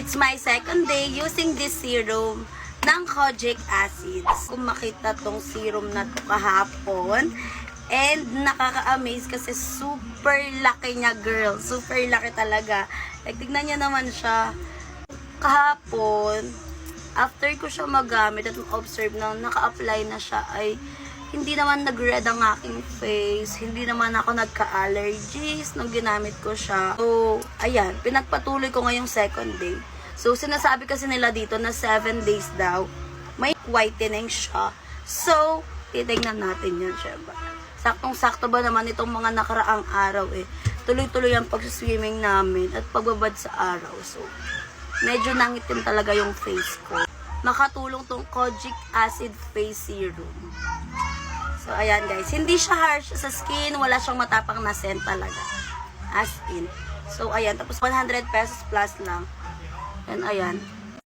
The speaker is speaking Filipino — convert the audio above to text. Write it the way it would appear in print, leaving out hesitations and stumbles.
It's my second day using this serum ng kojic acid. Kung makita tong serum na to kahapon, and nakaka-amaze kasi super laki niya, girl. Super laki talaga. Like, tignan niya naman siya. Kahapon, after ko siya magamit at observe na naka-apply na siya, ay hindi naman nag-red ang aking face. Hindi naman ako nagka-allergies nung ginamit ko siya. So, ayan. Pinagpatuloy ko ngayong second day. So, sinasabi kasi nila dito na 7 days daw, may whitening siya. So, titignan natin yan, syempre. Saktong-sakto ba naman itong mga nakaraang araw eh. Tuloy-tuloy ang pag-swimming namin at pagbabad sa araw. So, medyo nangitim talaga yung face ko. Makatulong tong kojic acid face serum. So, ayan guys. Hindi siya harsh sa skin. Wala siyang matapang na scent talaga. As in. So, ayan. Tapos 100 pesos plus lang. And ayan.